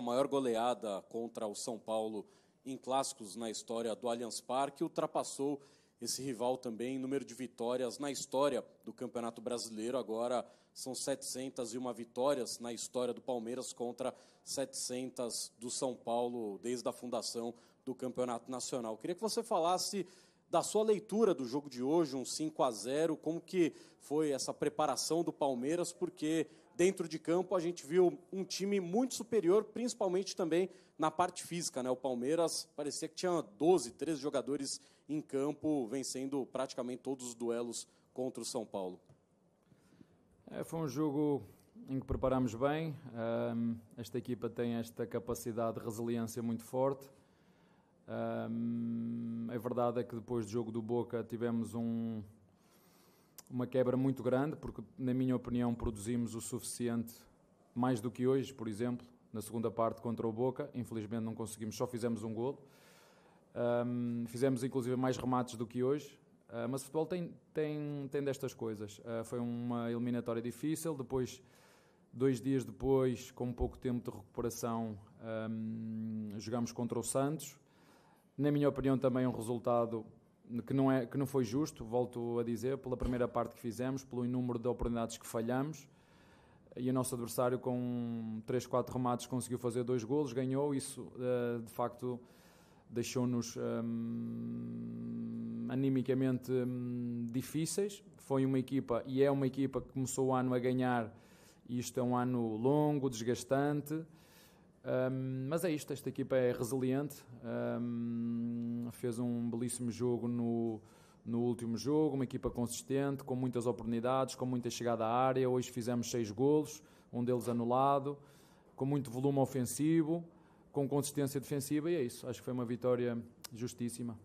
maior goleada contra o São Paulo em clássicos na história do Allianz Parque, ultrapassou esse rival também em número de vitórias na história do Campeonato Brasileiro. Agora são 701 vitórias na história do Palmeiras contra 700 do São Paulo desde a fundação do Campeonato Nacional. Queria que você falasse da sua leitura do jogo de hoje, um 5-0, como que foi essa preparação do Palmeiras, porque dentro de campo a gente viu um time muito superior, principalmente também na parte física, né? O Palmeiras parecia que tinha 12, 13 jogadores em campo, vencendo praticamente todos os duelos contra o São Paulo. Foi um jogo em que preparamos bem. Esta equipa tem esta capacidade de resiliência muito forte. A verdade é que depois do jogo do Boca tivemos uma quebra muito grande, porque na minha opinião produzimos o suficiente, mais do que hoje, por exemplo, na segunda parte contra o Boca. Infelizmente não conseguimos, só fizemos um golo. Fizemos inclusive mais remates do que hoje, mas o futebol tem destas coisas. Foi uma eliminatória difícil. Depois, 2 dias depois, com pouco tempo de recuperação, jogámos contra o Santos. Na minha opinião também um resultado que não foi justo, volto a dizer, pela primeira parte que fizemos, pelo número de oportunidades que falhamos, e o nosso adversário com 3, 4 remates conseguiu fazer 2 golos, ganhou. Isso de facto deixou-nos animicamente difíceis. Foi uma equipa, e é uma equipa que começou o ano a ganhar, e isto é um ano longo, desgastante. Mas é isto, esta equipa é resiliente, fez um belíssimo jogo no último jogo, uma equipa consistente, com muitas oportunidades, com muita chegada à área. Hoje fizemos 6 golos, um deles anulado, com muito volume ofensivo, com consistência defensiva, e é isso. Acho que foi uma vitória justíssima.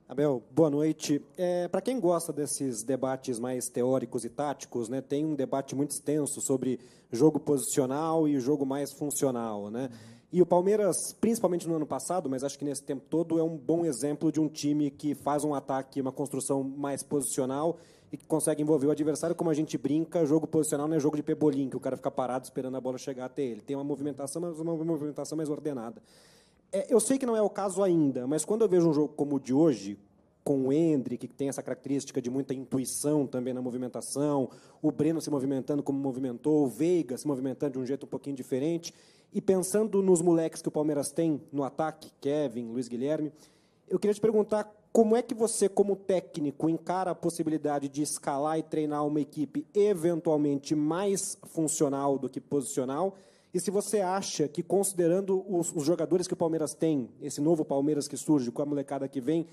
Abel, boa noite. Para quem gosta desses debates mais teóricos e táticos, né, tem um debate muito extenso sobre jogo posicional e jogo mais funcional, né? E o Palmeiras, principalmente no ano passado, mas acho que nesse tempo todo, é um bom exemplo de um time que faz um ataque, uma construção mais posicional e que consegue envolver o adversário. Como a gente brinca, jogo posicional não é jogo de pebolim, que o cara fica parado esperando a bola chegar até ele. Tem uma movimentação, mas uma movimentação mais ordenada. Eu sei que não é o caso ainda, mas quando eu vejo um jogo como o de hoje, com o Endrick, que tem essa característica de muita intuição também na movimentação, o Breno se movimentando como movimentou, o Veiga se movimentando de um jeito um pouquinho diferente, e pensando nos moleques que o Palmeiras tem no ataque, Kevin, Luiz Guilherme, eu queria te perguntar como é que você, como técnico, encara a possibilidade de escalar e treinar uma equipe eventualmente mais funcional do que posicional, e se você acha que, considerando os jogadores que o Palmeiras tem, esse novo Palmeiras que surge com a molecada que vem,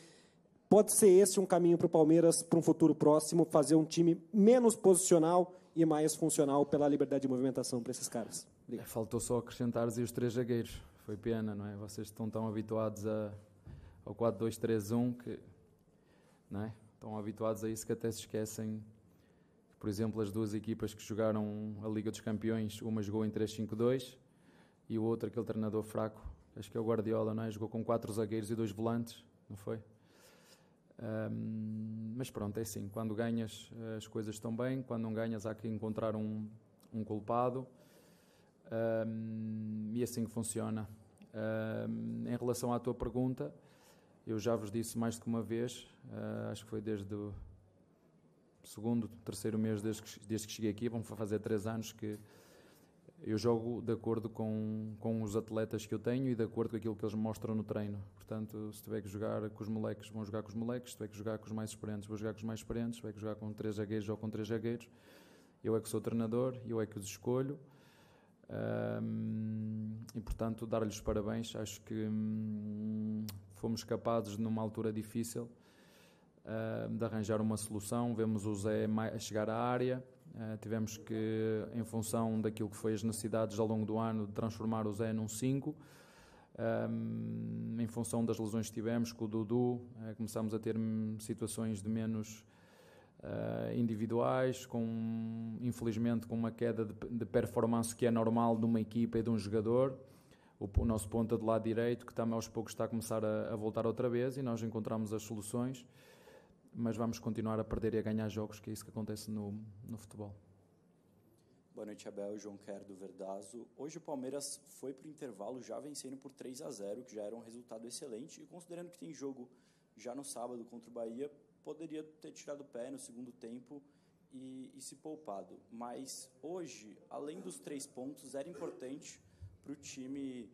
pode ser esse um caminho para o Palmeiras, para um futuro próximo, fazer um time menos posicional e mais funcional pela liberdade de movimentação para esses caras? Faltou só acrescentares os 3 zagueiros. Foi pena, não é? Vocês estão tão habituados ao 4-2-3-1 que, não é? Estão habituados a isso que até se esquecem. Por exemplo, as 2 equipas que jogaram a Liga dos Campeões, uma jogou em 3-5-2 e o outro, aquele treinador fraco, acho que é o Guardiola, não é? Jogou com 4 zagueiros e 2 volantes, não foi? Mas pronto, é assim, quando ganhas as coisas estão bem, quando não ganhas há que encontrar um culpado, e assim que funciona. Em relação à tua pergunta, eu já vos disse mais do que uma vez, acho que foi desde o 2º, 3º mês desde que cheguei aqui, vão fazer 3 anos, que eu jogo de acordo com os atletas que eu tenho e de acordo com aquilo que eles mostram no treino. Portanto, se tiver que jogar com os moleques, vão jogar com os moleques. Se tiver que jogar com os mais experientes, vou jogar com os mais experientes. Se tiver que jogar com 3 zagueiros, jogo com 3 zagueiros. Eu é que sou treinador, eu é que os escolho. E, portanto, dar-lhes os parabéns. Acho que fomos capazes, numa altura difícil, de arranjar uma solução. Vemos o Zé a chegar à área. Tivemos que, em função daquilo que foi as necessidades ao longo do ano, de transformar o Zé num 5. Em função das lesões que tivemos com o Dudu, começámos a ter situações de menos individuais, infelizmente com uma queda de performance que é normal de uma equipa e de um jogador. O nosso ponta do lado direito, que também aos poucos está a começar a voltar outra vez, e nós encontramos as soluções. Mas vamos continuar a perder e a ganhar jogos, que é isso que acontece no futebol. Boa noite, Abel. João Quer, do Verdazo. Hoje o Palmeiras foi para o intervalo já vencendo por 3-0, que já era um resultado excelente. E considerando que tem jogo já no sábado contra o Bahia, poderia ter tirado o pé no segundo tempo e se poupado. Mas hoje, além dos 3 pontos, era importante para o time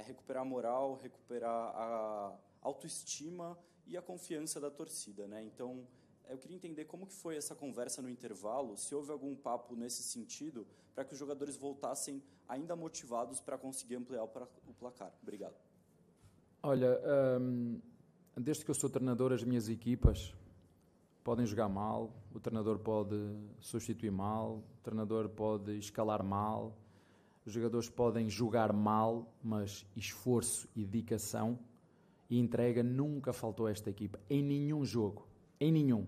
recuperar a moral, recuperar a autoestima e a confiança da torcida, né? Então, eu queria entender como que foi essa conversa no intervalo, se houve algum papo nesse sentido, para que os jogadores voltassem ainda motivados para conseguir ampliar o placar. Obrigado. Olha, desde que eu sou treinador, as minhas equipas podem jogar mal, o treinador pode substituir mal, o treinador pode escalar mal, os jogadores podem jogar mal, mas esforço e dedicação e entrega nunca faltou a esta equipa, em nenhum jogo. Em nenhum.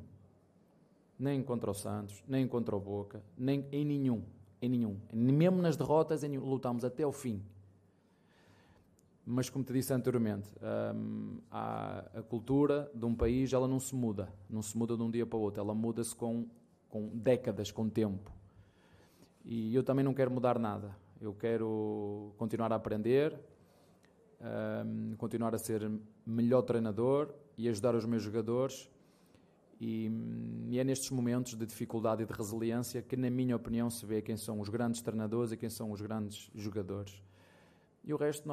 Nem contra o Santos, nem contra o Boca, nem em nenhum. Mesmo nas derrotas, lutámos até o fim. Mas, como te disse anteriormente, a cultura de um país ela não se muda de um dia para o outro, ela muda-se com décadas, com tempo. E eu também não quero mudar nada. Eu quero continuar a aprender, continuar a ser melhor treinador e ajudar os meus jogadores. E é nestes momentos de dificuldade e de resiliência que, na minha opinião, se vê quem são os grandes treinadores e quem são os grandes jogadores. E o resto,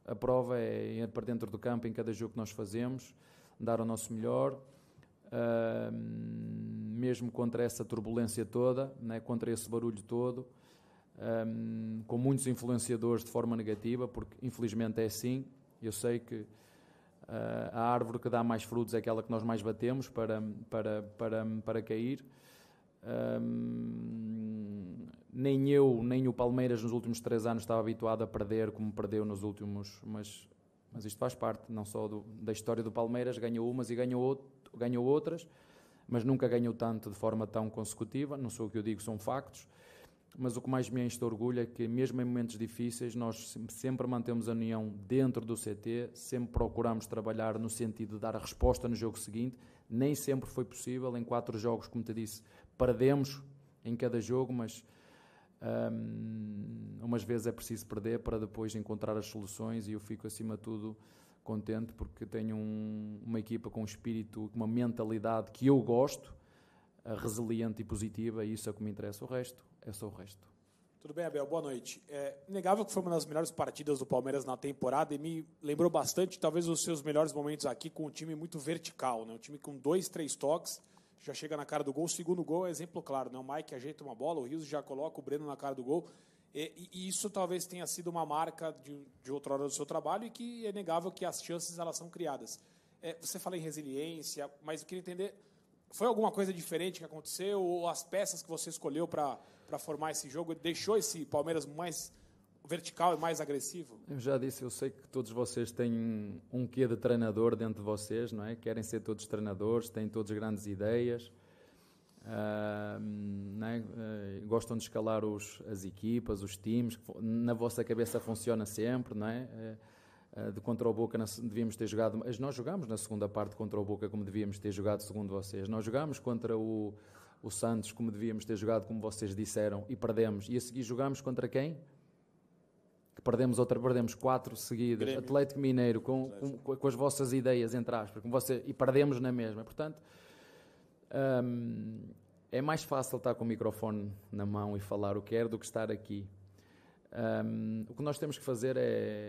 a prova é ir para dentro do campo em cada jogo que nós fazemos, dar o nosso melhor, mesmo contra essa turbulência toda, né, contra esse barulho todo, com muitos influenciadores de forma negativa, porque infelizmente é assim. Eu sei que a árvore que dá mais frutos é aquela que nós mais batemos para cair. Nem eu, nem o Palmeiras nos últimos 3 anos estava habituado a perder como perdeu nos últimos, mas isto faz parte não só da história do Palmeiras, ganhou umas e ganhou outras, mas nunca ganhou tanto de forma tão consecutiva. Não sou o que eu digo, são factos. Mas o que mais me enche orgulho é que, mesmo em momentos difíceis, nós sempre mantemos a união dentro do CT, sempre procuramos trabalhar no sentido de dar a resposta no jogo seguinte. Nem sempre foi possível, em 4 jogos, como te disse, perdemos em cada jogo, mas umas vezes é preciso perder para depois encontrar as soluções, e eu fico, acima de tudo, contente porque tenho uma equipa com um espírito, uma mentalidade que eu gosto, resiliente e positiva, e isso é o que me interessa. O resto é só o resto. Tudo bem, Abel? Boa noite. É inegável que foi uma das melhores partidas do Palmeiras na temporada e me lembrou bastante, talvez, os seus melhores momentos aqui com um time muito vertical, né? Um time com 2, 3 toques, já chega na cara do gol. O segundo gol é exemplo claro, né? O Mike ajeita uma bola, o Rios já coloca o Breno na cara do gol. E isso talvez tenha sido uma marca de outra hora do seu trabalho, e que é inegável que as chances elas são criadas. Você fala em resiliência, mas eu queria entender, foi alguma coisa diferente que aconteceu, ou as peças que você escolheu para formar esse jogo deixou esse Palmeiras mais vertical e mais agressivo? Eu já disse, eu sei que todos vocês têm um quê de treinador dentro de vocês, não é? Querem ser todos treinadores, têm todos grandes ideias, não é? Gostam de escalar as equipas, os times, na vossa cabeça funciona sempre, não é? Contra o Boca devíamos ter jogado, mas nós jogámos na segunda parte contra o Boca como devíamos ter jogado, segundo vocês. Nós jogámos contra o Santos como devíamos ter jogado, como vocês disseram, e perdemos. E a seguir jogámos contra quem? Que perdemos 4 seguidas. Grêmio. Atlético Mineiro, com as vossas ideias, entre aspas, e perdemos na mesma. Portanto, é mais fácil estar com o microfone na mão e falar o que quer do que estar aqui. O que nós temos que fazer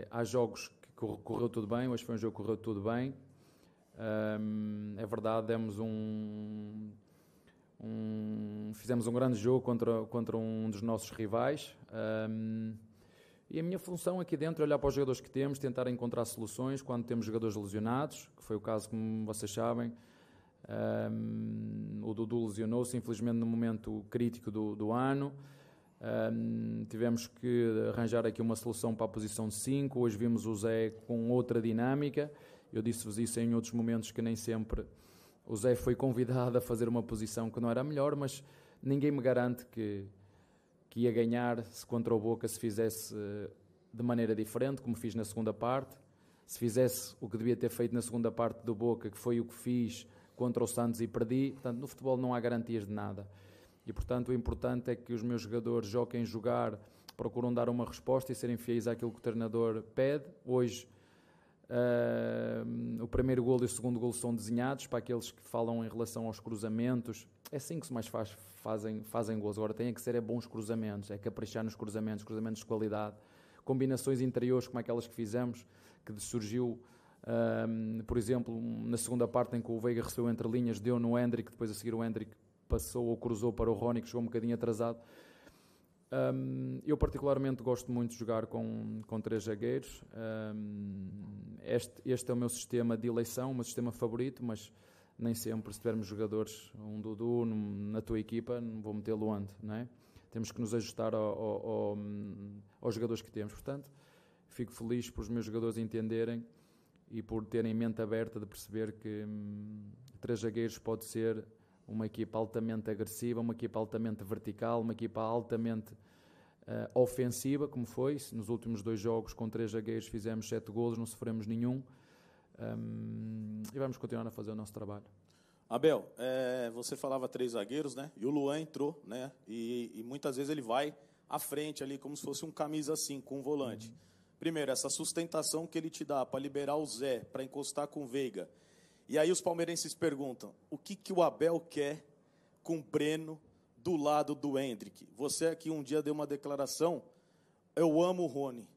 há jogos que correu tudo bem, hoje foi um jogo que correu tudo bem. É verdade, fizemos um grande jogo contra um dos nossos rivais, e a minha função aqui dentro é olhar para os jogadores que temos, tentar encontrar soluções quando temos jogadores lesionados, que foi o caso, como vocês sabem. O Dudu lesionou-se, infelizmente, no momento crítico do ano. Tivemos que arranjar aqui uma solução para a posição de 5. Hoje vimos o Zé com outra dinâmica. Eu disse-vos isso em outros momentos, que nem sempre o Zé foi convidado a fazer uma posição que não era a melhor, mas ninguém me garante que ia ganhar se contra o Boca se fizesse de maneira diferente, como fiz na segunda parte. Se fizesse o que devia ter feito na segunda parte do Boca, que foi o que fiz contra o Santos e perdi. Portanto, no futebol não há garantias de nada. E, portanto, o importante é que os meus jogadores joguem jogar, procuram dar uma resposta e serem fiéis àquilo que o treinador pede. Hoje, o primeiro golo e o segundo golo são desenhados para aqueles que falam em relação aos cruzamentos. É assim que se mais fazem golos. Agora tem que ser bons cruzamentos, é caprichar nos cruzamentos de qualidade. Combinações interiores como aquelas que fizemos, que surgiu, por exemplo, na segunda parte em que o Veiga recebeu entre linhas, deu no Hendrick, depois a seguir o Hendrick passou ou cruzou para o Rony, que chegou um bocadinho atrasado. Eu particularmente gosto muito de jogar com 3 zagueiros. Este é o meu sistema de eleição, o meu sistema favorito, mas nem sempre, se tivermos jogadores, um Dudu na tua equipa, não vou metê-lo onde, não é? Temos que nos ajustar aos jogadores que temos. Portanto, fico feliz por os meus jogadores entenderem e por terem mente aberta de perceber que 3 zagueiros pode ser uma equipa altamente agressiva, uma equipa altamente vertical, uma equipa altamente ofensiva, como foi. Nos últimos 2 jogos com 3 zagueiros fizemos 7 golos, não sofremos nenhum. E vamos continuar a fazer o nosso trabalho. Abel, você falava 3 zagueiros, né? E o Luan entrou, né? E muitas vezes ele vai à frente ali como se fosse um camisa 5, com um volante. Primeiro, essa sustentação que ele te dá para liberar o Zé, para encostar com o Veiga. E aí os palmeirenses perguntam, o que o Abel quer com o Breno do lado do Hendrick? Você aqui um dia deu uma declaração, eu amo o Rony.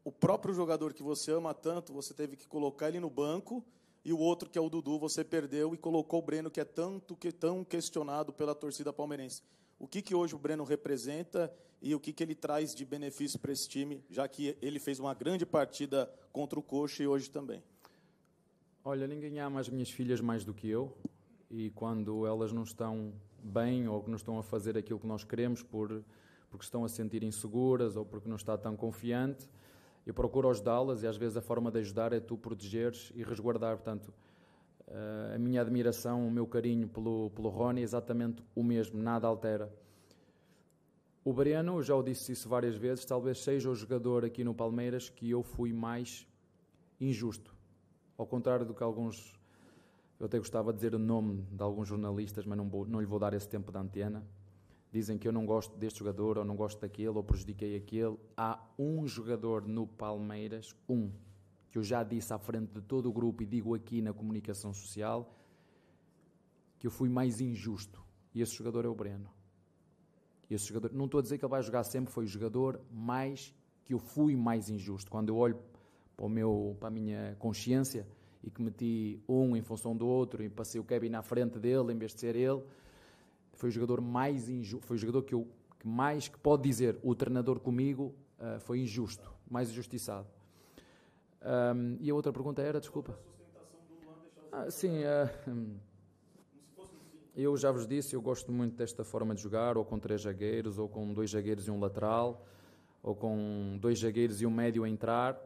O próprio jogador que você ama tanto, você teve que colocar ele no banco, e o outro, que é o Dudu, você perdeu e colocou o Breno, que é tão questionado pela torcida palmeirense. O que hoje o Breno representa e o que ele traz de benefício para esse time, já que ele fez uma grande partida contra o Coxa e hoje também? Olha, ninguém ama as minhas filhas mais do que eu, e quando elas não estão bem ou que não estão a fazer aquilo que nós queremos porque estão a sentir inseguras ou porque não está tão confiante, eu procuro ajudá-las, e às vezes a forma de ajudar é tu protegeres e resguardar. Portanto, a minha admiração, o meu carinho pelo Rony é exatamente o mesmo, nada altera. O Breno, já o disse isso várias vezes, talvez seja o jogador aqui no Palmeiras que eu fui mais injusto. Ao contrário do que alguns, eu até gostava de dizer o nome de alguns jornalistas, mas não lhe vou dar esse tempo de antena. Dizem que eu não gosto deste jogador, ou não gosto daquele, ou prejudiquei aquele. Há um jogador no Palmeiras, que eu já disse à frente de todo o grupo e digo aqui na comunicação social, que eu fui mais injusto. E esse jogador é o Breno. Esse jogador, não estou a dizer que ele vai jogar sempre, foi o jogador mais que eu fui mais injusto. Quando eu olho para a minha consciência e que meti em função do outro e passei o Kevin à frente dele em vez de ser ele, foi o jogador mais injusto, foi o jogador que pode dizer o treinador comigo foi injusto, mais injustiçado. E a outra pergunta era, desculpa. Sim, eu já vos disse, eu gosto muito desta forma de jogar, ou com 3 zagueiros, ou com 2 zagueiros e um lateral, ou com 2 zagueiros e um médio a entrar.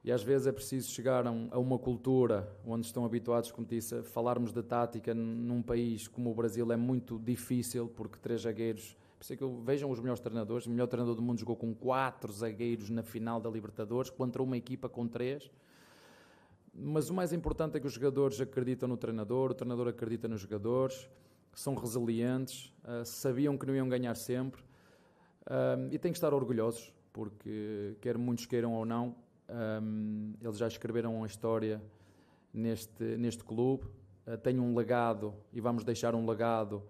E às vezes é preciso chegar a uma cultura onde estão habituados, como disse, a falarmos de tática num país como o Brasil é muito difícil, porque 3 zagueiros, por isso é que vejam os melhores treinadores, o melhor treinador do mundo jogou com 4 zagueiros na final da Libertadores, contra uma equipa com 3, mas o mais importante é que os jogadores acreditam no treinador, o treinador acredita nos jogadores, são resilientes, sabiam que não iam ganhar sempre, e têm que estar orgulhosos, porque quer muitos queiram ou não, eles já escreveram a história neste clube, têm um legado e vamos deixar um legado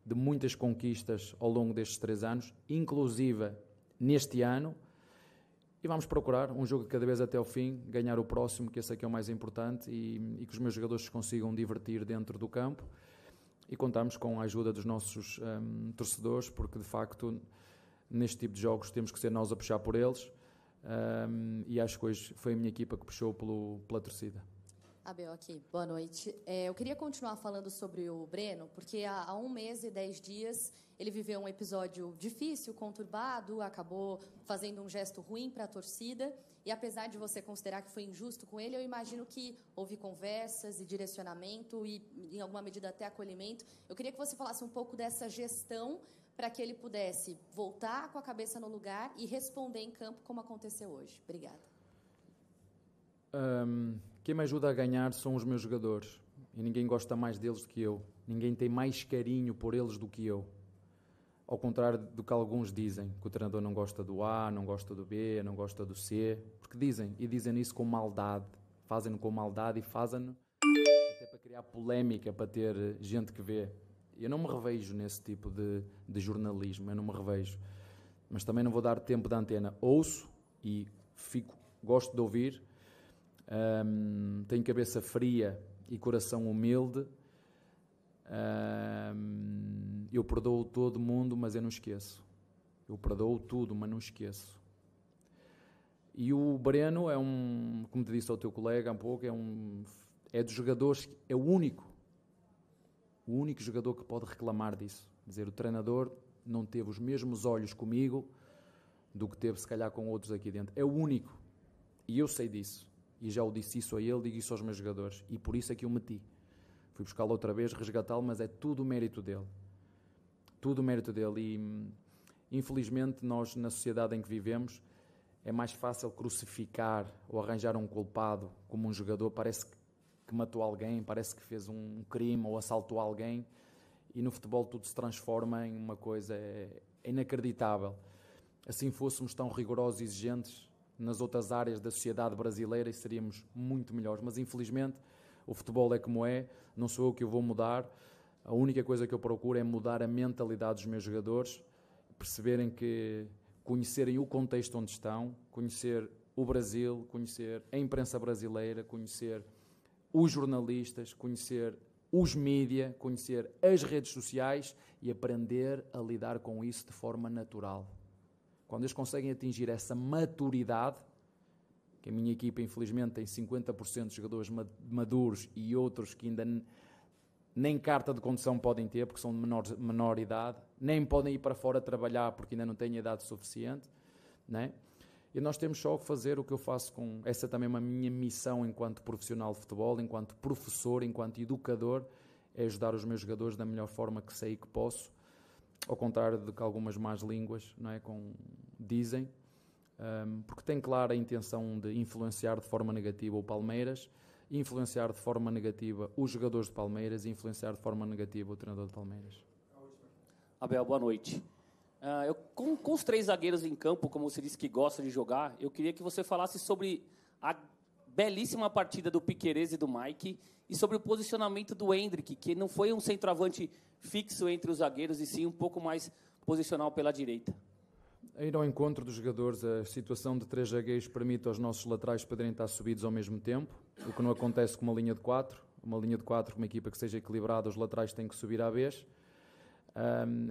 de muitas conquistas ao longo destes 3 anos, inclusive neste ano, e vamos procurar um jogo de cada vez até ao fim, ganhar o próximo, que esse aqui é o mais importante, e que os meus jogadores se consigam divertir dentro do campo, e contamos com a ajuda dos nossos torcedores, porque de facto neste tipo de jogos temos que ser nós a puxar por eles, e acho que hoje foi a minha equipa que puxou pela torcida. Abel aqui, boa noite. Eu queria continuar falando sobre o Breno, porque há 1 mês e 10 dias ele viveu um episódio difícil, conturbado, acabou fazendo um gesto ruim para a torcida, e apesar de você considerar que foi injusto com ele, eu imagino que houve conversas e direcionamento e, em alguma medida, até acolhimento. Eu queria que você falasse um pouco dessa gestão para que ele pudesse voltar com a cabeça no lugar e responder em campo como aconteceu hoje. Obrigada. Quem me ajuda a ganhar são os meus jogadores, e ninguém gosta mais deles do que eu. Ninguém tem mais carinho por eles do que eu. Ao contrário do que alguns dizem, que o treinador não gosta do A, não gosta do B, não gosta do C, porque dizem isso com maldade, fazem-no com maldade e fazem-no até para criar polémica, para ter gente que vê. Eu não me revejo nesse tipo de jornalismo, eu não me revejo. Mas também não vou dar tempo de antena. Ouço e gosto de ouvir, tenho cabeça fria e coração humilde. Eu perdoo todo mundo, mas eu não esqueço. Eu perdoo tudo, mas não esqueço. E o Breno é como te disse ao teu colega há pouco, é dos jogadores, é o único jogador que pode reclamar disso. Dizer, o treinador não teve os mesmos olhos comigo do que teve se calhar com outros aqui dentro. É o único. E eu sei disso. E já o disse isso a ele, digo isso aos meus jogadores. E por isso é que o meti. Fui buscá-lo outra vez, resgatá-lo, mas é tudo o mérito dele. Tudo o mérito dele. E, infelizmente, nós, na sociedade em que vivemos, é mais fácil crucificar ou arranjar um culpado como um jogador. Parece que matou alguém, parece que fez um crime ou assaltou alguém. E no futebol tudo se transforma em uma coisa inacreditável. Assim fôssemos tão rigorosos e exigentes nas outras áreas da sociedade brasileira, seríamos muito melhores. Mas, infelizmente, o futebol é como é, não sou eu que o vou mudar. A única coisa que eu procuro é mudar a mentalidade dos meus jogadores, conhecerem o contexto onde estão, conhecer o Brasil, conhecer a imprensa brasileira, conhecer os jornalistas, conhecer os mídias, conhecer as redes sociais e aprender a lidar com isso de forma natural. Quando eles conseguem atingir essa maturidade, que a minha equipa infelizmente tem 50% de jogadores maduros e outros que ainda nem carta de condução podem ter porque são de menor idade, nem podem ir para fora trabalhar porque ainda não têm idade suficiente, né? E nós temos só que fazer o que eu faço essa também é uma minha missão enquanto profissional de futebol, enquanto professor, enquanto educador, é ajudar os meus jogadores da melhor forma que sei que posso, ao contrário do que algumas más línguas, não é, dizem, porque tem clara a intenção de influenciar de forma negativa o Palmeiras, influenciar de forma negativa os jogadores de Palmeiras e influenciar de forma negativa o treinador de Palmeiras. Abel, boa noite. Com os 3 zagueiros em campo, como você disse que gosta de jogar, eu queria que você falasse sobre a belíssima partida do Piquerez e do Mike e sobre o posicionamento do Endrick, que não foi um centroavante fixo entre os zagueiros e sim um pouco mais posicional pela direita. A ir ao encontro dos jogadores, a situação de 3 zagueiros permite aos nossos laterais poderem estar subidos ao mesmo tempo, o que não acontece com uma linha de 4. Uma linha de 4, uma equipa que seja equilibrada, os laterais têm que subir à vez.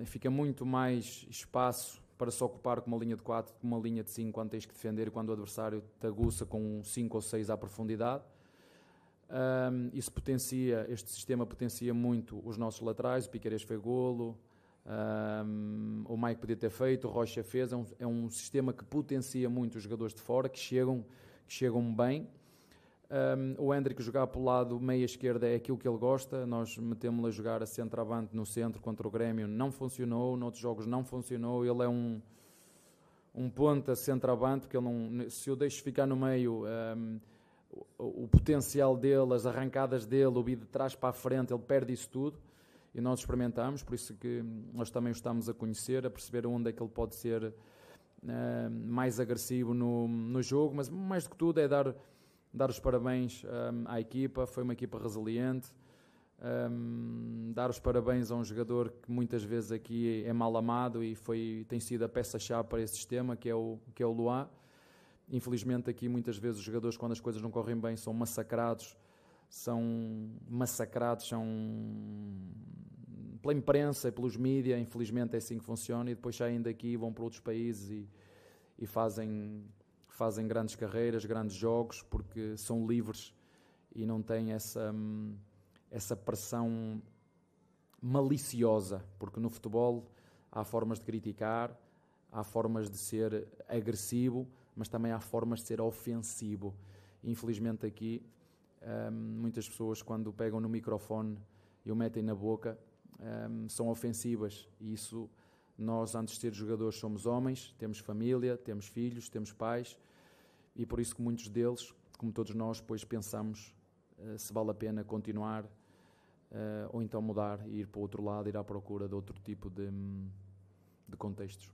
Fica muito mais espaço para se ocupar com uma linha de 4 que uma linha de 5 quando tens que defender e quando o adversário te aguça com 5 ou 6 à profundidade. Este sistema potencia muito os nossos laterais. O Piquerez fez golo, o Mike podia ter feito, o Rocha fez. É um sistema que potencia muito os jogadores de fora, que chegam bem. O Endrick jogar pelo lado meia-esquerda é aquilo que ele gosta. Nós metemos-lo a jogar a centroavante no centro contra o Grêmio, não funcionou, noutros jogos não funcionou. Ele é um ponta centroavante, porque ele não, se eu deixo ficar no meio, o potencial dele, as arrancadas dele, o vir de trás para a frente, ele perde isso tudo. E nós experimentamos, por isso que nós também o estamos a conhecer, a perceber onde é que ele pode ser mais agressivo no jogo, mas mais do que tudo é dar os parabéns à equipa. Foi uma equipa resiliente, dar os parabéns a um jogador que muitas vezes aqui é mal amado e tem sido a peça-chave para esse sistema, que é o Luan. Infelizmente aqui muitas vezes os jogadores, quando as coisas não correm bem, são massacrados pela imprensa e pelos mídias. Infelizmente é assim que funciona, e depois saem daqui, vão para outros países e fazem grandes carreiras, grandes jogos, porque são livres e não têm essa pressão maliciosa, porque no futebol há formas de criticar, há formas de ser agressivo, mas também há formas de ser ofensivo. Infelizmente aqui, muitas pessoas, quando pegam no microfone e o metem na boca, são ofensivas, e isso, nós, antes de ser jogadores, somos homens, temos família, temos filhos, temos pais, e por isso que muitos deles, como todos nós, depois pensamos se vale a pena continuar ou então mudar e ir para o outro lado, ir à procura de outro tipo de contextos.